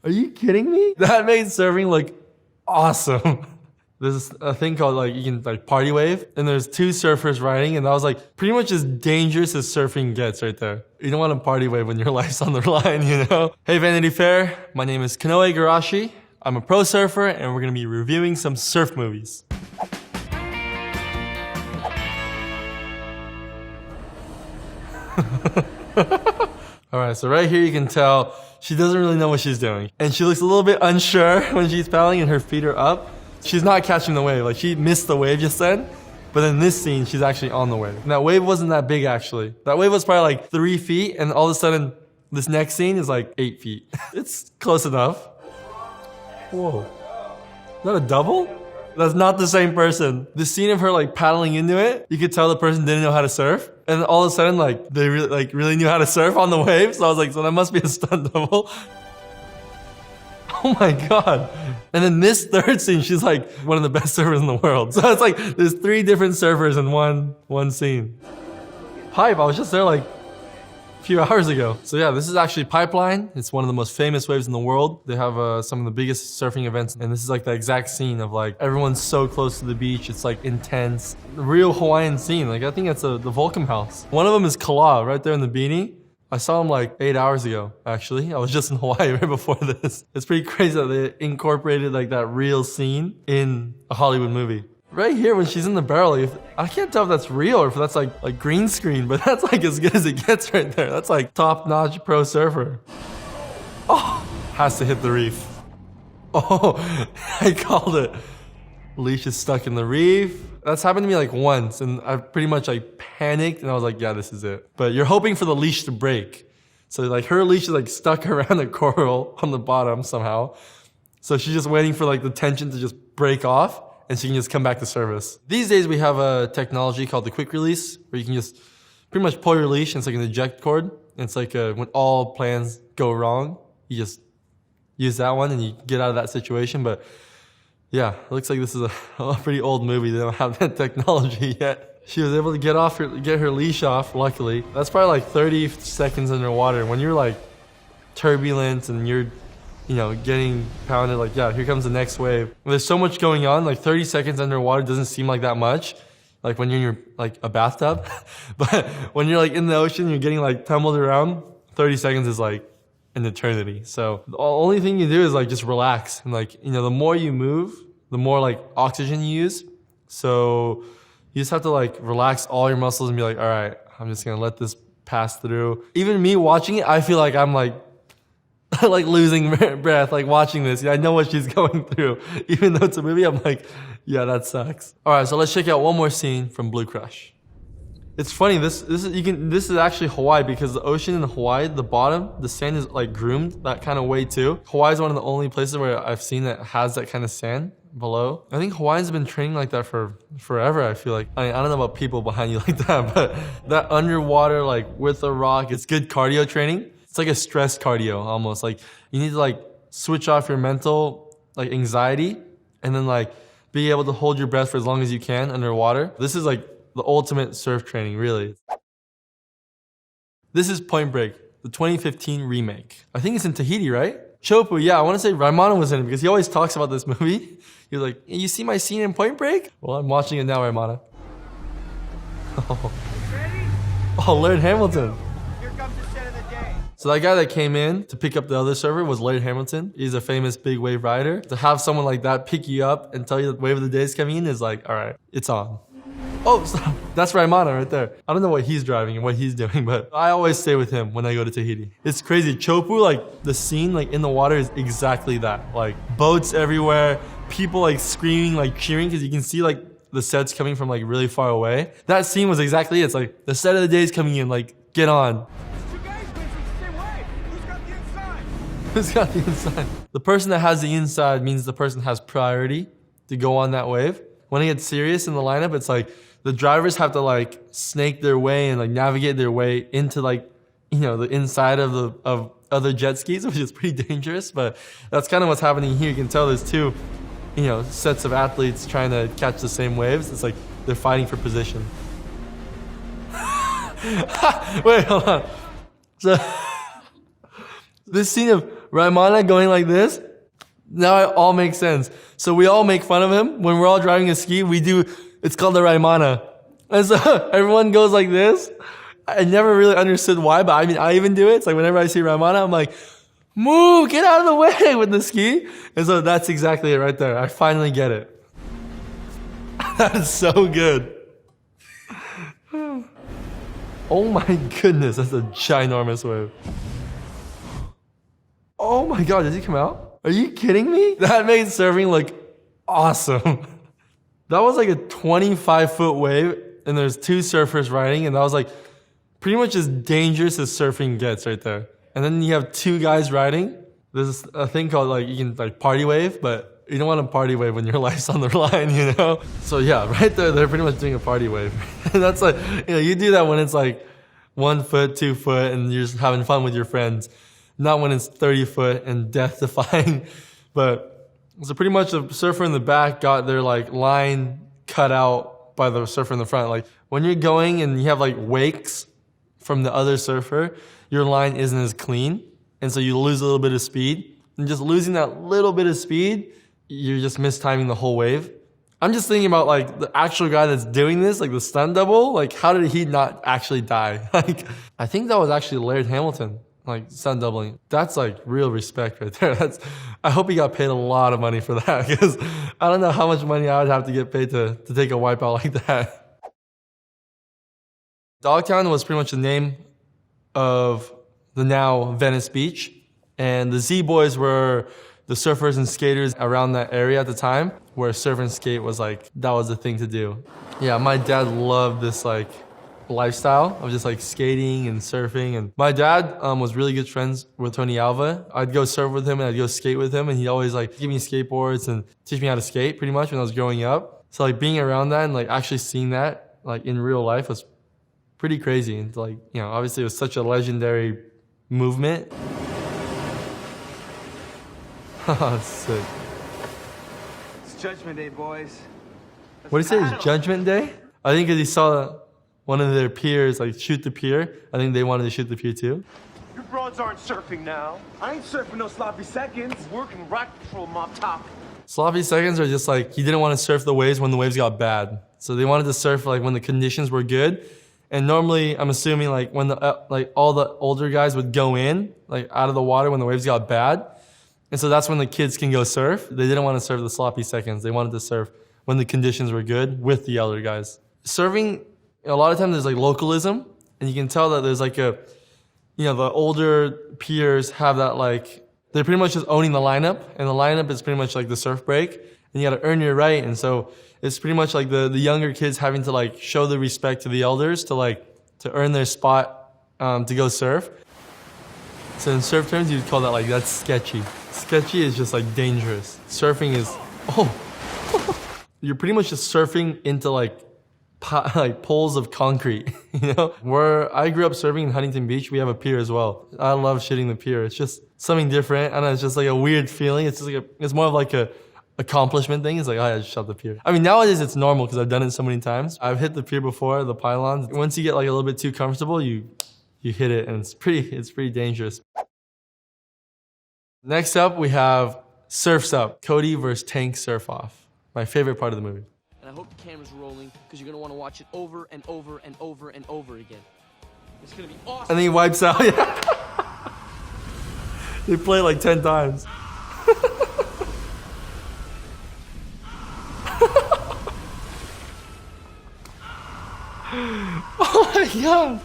Are you kidding me? That made surfing look awesome. There's a thing called like, you can like party wave, and there's two surfers riding, and that was like pretty much as dangerous as surfing gets right there. You don't want to party wave when your life's on the line, you know? Hey Vanity Fair, my name is Kanoa Igarashi. I'm a pro surfer, and we're gonna be reviewing some surf movies. Alright, so right here you can tell she doesn't really know what she's doing. And she looks a little bit unsure when she's paddling and her feet are up. She's not catching the wave. Like, she missed the wave just then. But in this scene, she's actually on the wave. And that wave wasn't that big, actually. That wave was probably like 3 feet, and all of a sudden, this next scene is like 8 feet. It's close enough. Whoa. Is that a double? That's not the same person. The scene of her like paddling into it, you could tell the person didn't know how to surf. And all of a sudden, like, they really knew how to surf on the wave. So I was like, so that must be a stunt double. Oh my God. And then this third scene, she's like one of the best surfers in the world. So it's like, there's 3 different surfers in one scene. Pipe, I was just there like a few hours ago. So yeah, this is actually Pipeline. It's one of the most famous waves in the world. They have some of the biggest surfing events. And this is like the exact scene of like, everyone's so close to the beach. It's like intense. The real Hawaiian scene. Like, I think it's the Volcom House. One of them is Kala, right there in the beanie. I saw him like 8 hours ago, actually. I was just in Hawaii right before this. It's pretty crazy that they incorporated like that real scene in a Hollywood movie. Right here when she's in the barrel, I can't tell if that's real or if that's like green screen, but that's like as good as it gets right there. That's like top-notch pro surfer. Oh, has to hit the reef. Oh, I called it. Leash is stuck in the reef. That's happened to me like once, and I pretty much like panicked, and I was like, yeah, this is it. But you're hoping for the leash to break. So like her leash is like stuck around the coral on the bottom somehow. So she's just waiting for like the tension to just break off, and she can just come back to service. These days we have a technology called the quick release, where you can just pretty much pull your leash, and it's like an eject cord. And it's like when all plans go wrong, you just use that one and you get out of that situation. But yeah, it looks like this is a pretty old movie. They don't have that technology yet. She was able to get her leash off, luckily. That's probably like 30 seconds underwater. When you're like turbulent and you're, you know, getting pounded, like, yeah, here comes the next wave. There's so much going on, like 30 seconds underwater doesn't seem like that much. Like when you're in your, like a bathtub. But when you're like in the ocean, you're getting like tumbled around, 30 seconds is like an eternity. So the only thing you do is like just relax. And like, you know, the more you move, the more like oxygen you use. So you just have to like relax all your muscles and be like, all right, I'm just gonna let this pass through. Even me watching it, I feel like I'm like, like losing breath, like watching this. Yeah, I know what she's going through. Even though it's a movie, I'm like, yeah, that sucks. All right, so let's check out one more scene from Blue Crush. It's funny, this is actually Hawaii, because the ocean in Hawaii, the bottom, the sand is like groomed that kind of way too. Hawaii is one of the only places where I've seen that has that kind of sand below. I think Hawaiians have been training like that for forever, I feel like. I mean, I don't know about people behind you like that, but that underwater, like with a rock, it's good cardio training. It's like a stress cardio almost. Like you need to like switch off your mental like anxiety and then like be able to hold your breath for as long as you can underwater. This is like the ultimate surf training, really. This is Point Break, the 2015 remake. I think it's in Tahiti, right? Chopu, yeah, I want to say Raimana was in it because he always talks about this movie. He was like, hey, you see my scene in Point Break? Well, I'm watching it now, Raimana. Oh, oh, Laird Hamilton. Here comes the set of the day. So that guy that came in to pick up the other server was Laird Hamilton. He's a famous big wave rider. To have someone like that pick you up and tell you the wave of the day is coming in is like, all right, it's on. Oh, that's Raimana right there. I don't know what he's driving and what he's doing, but I always stay with him when I go to Tahiti. It's crazy. Chopu, like the scene like in the water is exactly that. Like boats everywhere, people like screaming, like cheering, because you can see like the sets coming from like really far away. That scene was exactly it. It's like the set of the day is coming in, like get on. Two guys racing the same way. Who's got the inside? Who's got the inside? The person that has the inside means the person has priority to go on that wave. When it gets serious in the lineup, it's like the drivers have to like snake their way and like navigate their way into like, you know, the inside of other jet skis, which is pretty dangerous. But that's kind of what's happening here. You can tell there's two, you know, sets of athletes trying to catch the same waves. It's like they're fighting for position. Wait, hold on. So this scene of Raimana going like this. Now it all makes sense. So we all make fun of him when we're all driving a ski. It's called the Raimana, and so everyone goes like this. I never really understood why, but I mean, I even do it. It's like whenever I see Raimana, I'm like, move, get out of the way with the ski. And so that's exactly it right there. I finally get it. That is so good. Oh my goodness, that's a ginormous wave. Oh my god, did he come out? Are you kidding me? That made surfing look awesome. That was like a 25-foot wave, and there's 2 surfers riding, and that was like pretty much as dangerous as surfing gets right there. And then you have 2 guys riding. There's a thing called like, you can like party wave, but you don't want to party wave when your life's on the line, you know? So yeah, right there, they're pretty much doing a party wave. And that's like, you do that when it's like 1 foot, 2 foot, and you're just having fun with your friends. Not when it's 30 foot and death defying. But so pretty much the surfer in the back got their like line cut out by the surfer in the front. Like when you're going and you have like wakes from the other surfer, your line isn't as clean. And so you lose a little bit of speed. And just losing that little bit of speed, you're just mistiming the whole wave. I'm just thinking about like the actual guy that's doing this, like the stunt double, like how did he not actually die? Like I think that was actually Laird Hamilton, like stunt doubling. That's like real respect right there. I hope he got paid a lot of money for that, because I don't know how much money I would have to get paid to take a wipeout like that. Dogtown was pretty much the name of the now Venice Beach, and the Z-Boys were the surfers and skaters around that area at the time, where surf and skate was like, that was the thing to do. Yeah, my dad loved this like lifestyle of just like skating and surfing. And my dad was really good friends with Tony Alva. I'd go surf with him and I'd go skate with him, and he'd always like give me skateboards and teach me how to skate pretty much when I was growing up. So like being around that and like actually seeing that like in real life was pretty crazy. And like, you know, obviously it was such a legendary movement. Sick. It's Judgment Day, boys. What did he say? It's Judgment Day? I think because he saw one of their peers like shoot the pier. I think they wanted to shoot the pier too. You broads aren't surfing now. I ain't surfing no sloppy seconds. Working rock patrol mop top. Sloppy seconds are just like, he didn't want to surf the waves when the waves got bad. So they wanted to surf like when the conditions were good. And normally, I'm assuming like when the like all the older guys would go in like out of the water when the waves got bad. And so that's when the kids can go surf. They didn't want to surf the sloppy seconds. They wanted to surf when the conditions were good with the elder guys. Surfing, a lot of times there's like localism, and you can tell that there's like a, you know, the older peers have that like, they're pretty much just owning the lineup, and the lineup is pretty much like the surf break, and you got to earn your right. And so it's pretty much like the younger kids having to like show the respect to the elders to earn their spot to go surf. So in surf terms, you'd call that like, that's sketchy. Sketchy is just like dangerous. Surfing is, you're pretty much just surfing into like poles of concrete, you know? Where I grew up surfing in Huntington Beach, we have a pier as well. I love shitting the pier. It's just something different. I don't know, it's just like a weird feeling. It's just like it's more of like a accomplishment thing. It's like, oh, I just shot the pier. I mean, nowadays it's normal because I've done it so many times. I've hit the pier before, the pylons. Once you get like a little bit too comfortable, you hit it, and it's pretty dangerous. Next up, we have Surf's Up, Cody versus Tank Surf Off. My favorite part of the movie. And I hope the camera's rolling, because you're going to want to watch it over and over and over and over again. It's going to be awesome. And then he wipes out. Yeah. They play it like 10 times. Oh my god.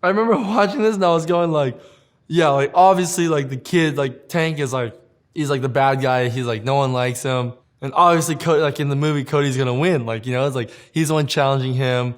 I remember watching this and I was going like, yeah, like obviously like the kid, like Tank is like, he's like the bad guy. He's like, no one likes him. And obviously, Cody, like in the movie, Cody's gonna win. Like, you know, it's like, he's the one challenging him.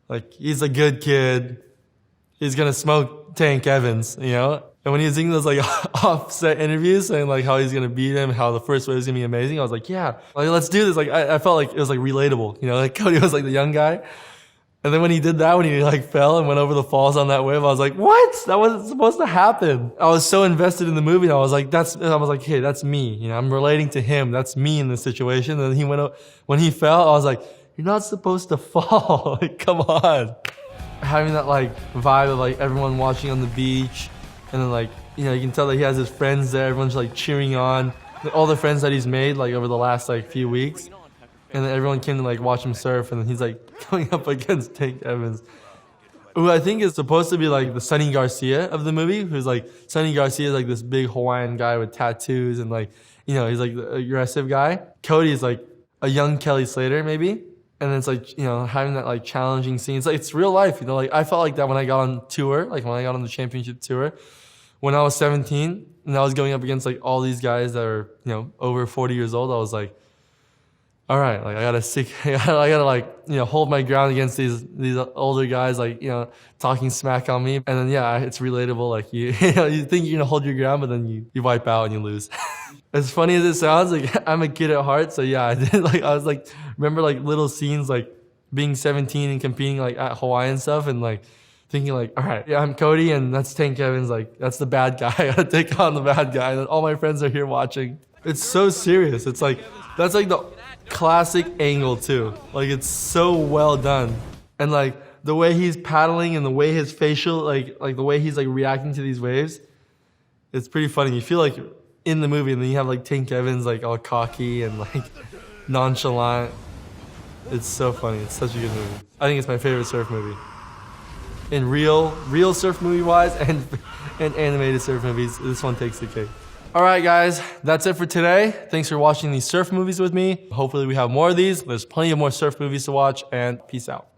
Like, he's a good kid. He's gonna smoke Tank Evans, you know? And when he was doing those like offset interviews saying like how he's gonna beat him, how the first wave is gonna be amazing, I was like, yeah, like let's do this. Like, I felt like it was like relatable, you know? Like Cody was like the young guy. And then when he did that, when he like fell and went over the falls on that wave, I was like, what? That wasn't supposed to happen. I was so invested in the movie. And I was like, hey, that's me. You know, I'm relating to him. That's me in this situation. And he when he fell, I was like, you're not supposed to fall. Like, come on. Having that like vibe of like everyone watching on the beach, And then like, you know, you can tell that he has his friends there. Everyone's like cheering on. All the friends that he's made like over the last like few weeks. And then everyone came to like watch him surf. And then he's like going up against Tank Evans, who I think is supposed to be like the Sonny Garcia of the movie. Who's like, Sonny Garcia is like this big Hawaiian guy with tattoos and like, you know, he's like the aggressive guy. Cody is like a young Kelly Slater maybe. And it's like, you know, having that like challenging scene. It's like, it's real life, you know, like I felt like that when I got on tour, like when I got on the championship tour, when I was 17 and I was going up against like all these guys that are, you know, over 40 years old. I was like, all right, like I gotta like, you know, hold my ground against these older guys, like, you know, talking smack on me. And then, yeah, it's relatable. Like you know, you think you're gonna hold your ground, but then you wipe out and you lose. As funny as it sounds, like I'm a kid at heart. So yeah, I did like, I was like, remember like little scenes, like being 17 and competing like at Hawaii and stuff. And like thinking like, all right, yeah, I'm Cody and that's Tank Evans. Like that's the bad guy. I gotta take on the bad guy. And all my friends are here watching. It's so serious. It's like, that's like the classic angle too. Like it's so well done. And like the way he's paddling and the way his facial, like the way he's like reacting to these waves, it's pretty funny. You feel like in the movie and then you have like Tank Evans like all cocky and like nonchalant. It's so funny. It's such a good movie. I think it's my favorite surf movie. In real surf movie wise and animated surf movies, this one takes the cake. All right, guys, that's it for today. Thanks for watching these surf movies with me. Hopefully we have more of these. There's plenty of more surf movies to watch, and peace out.